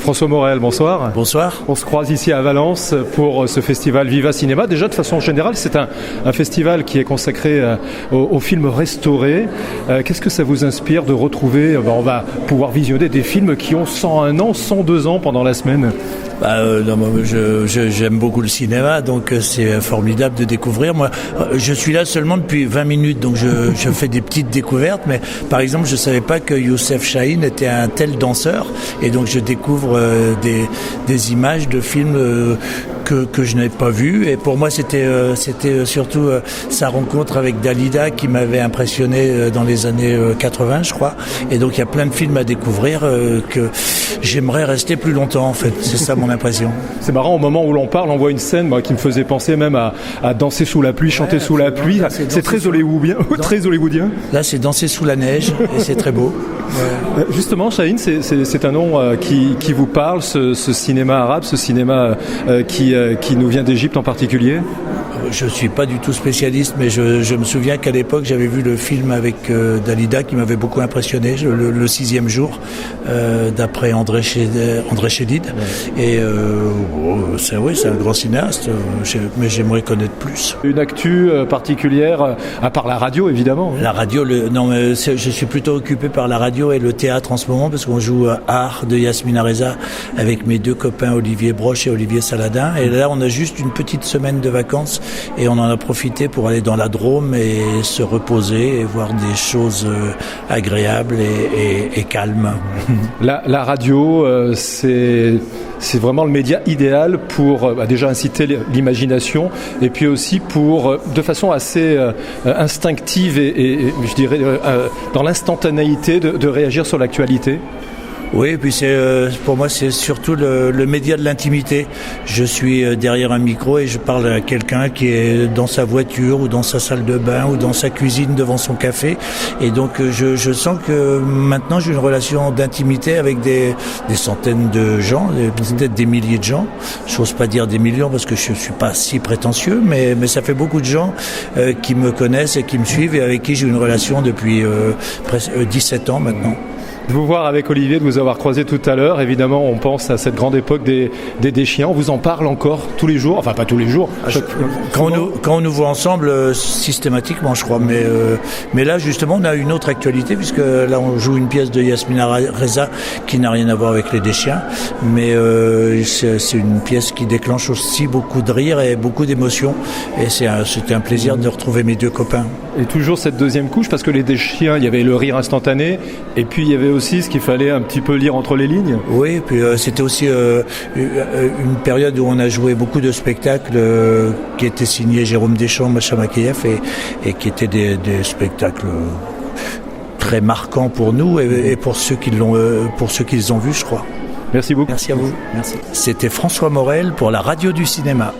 François Morel, bonsoir. Bonsoir. On se croise ici à Valence pour ce festival Viva Cinéma. Déjà, de façon générale, c'est un festival qui est consacré aux films restaurés. Qu'est-ce que ça vous inspire de retrouver, on va pouvoir visionner des films qui ont 101 ans, 102 ans pendant la semaine? J'aime beaucoup le cinéma, donc c'est formidable de découvrir. Moi, je suis là seulement depuis 20 minutes, donc je fais des petites découvertes. Mais par exemple, je savais pas que Youssef Chahine était un tel danseur, et donc je découvre des images de films que je n'avais pas vus. Et pour moi, c'était surtout sa rencontre avec Dalida qui m'avait impressionné dans les années 80, je crois. Et donc il y a plein de films à découvrir que j'aimerais rester plus longtemps, en fait. C'est ça mon impression. C'est marrant, au moment où l'on parle, on voit une scène qui me faisait penser même à danser sous la pluie, chanter sous la pluie. C'est très hollywoodien. Très hollywoodien. Là, c'est danser sous la neige et c'est très beau. Justement, Chahine, c'est un nom qui vous parle, ce cinéma arabe, ce cinéma qui nous vient d'Égypte en particulier? Je ne suis pas du tout spécialiste, mais je me souviens qu'à l'époque, j'avais vu le film avec Dalida qui m'avait beaucoup impressionné, le 6e jour, d'après André Chédid. Et c'est un grand cinéaste, mais j'aimerais connaître plus. Une actu particulière, à part la radio, évidemment. La radio, je suis plutôt occupé par la radio et le théâtre en ce moment, parce qu'on joue à Art de Yasmina Reza avec mes deux copains Olivier Broche et Olivier Saladin. Et là, on a juste une petite semaine de vacances et on en a profité pour aller dans la Drôme et se reposer et voir des choses agréables et calmes. La radio, c'est vraiment le média idéal pour déjà inciter l'imagination et puis aussi pour, de façon assez instinctive et je dirais dans l'instantanéité de réagir sur l'actualité. Oui, et puis pour moi c'est surtout le média de l'intimité. Je suis derrière un micro et je parle à quelqu'un qui est dans sa voiture ou dans sa salle de bain ou dans sa cuisine devant son café. Et donc je sens que maintenant j'ai une relation d'intimité avec des centaines de gens, peut-être des milliers de gens. J'ose pas dire des millions parce que je suis pas si prétentieux, mais ça fait beaucoup de gens qui me connaissent et qui me suivent et avec qui j'ai une relation depuis presque 17 ans maintenant. De vous voir avec Olivier, de vous avoir croisé tout à l'heure, évidemment on pense à cette grande époque des chiens, on vous en parle encore tous les jours, enfin pas tous les jours. Quand on nous voit ensemble, systématiquement je crois, mais là justement on a une autre actualité puisque là on joue une pièce de Yasmina Reza qui n'a rien à voir avec les Deschiens, mais c'est une pièce qui déclenche aussi beaucoup de rire et beaucoup d'émotions et c'était un plaisir de retrouver mes deux copains. Et toujours cette deuxième couche, parce que les Deschiens, il y avait le rire instantané, et puis il y avait aussi ce qu'il fallait un petit peu lire entre les lignes. Oui, et puis c'était aussi une période où on a joué beaucoup de spectacles qui étaient signés Jérôme Deschamps, Macha Makeyev, et qui étaient des spectacles très marquants pour nous et pour ceux qui les ont vus, je crois. Merci beaucoup. Merci à vous. Merci. C'était François Morel pour la radio du cinéma.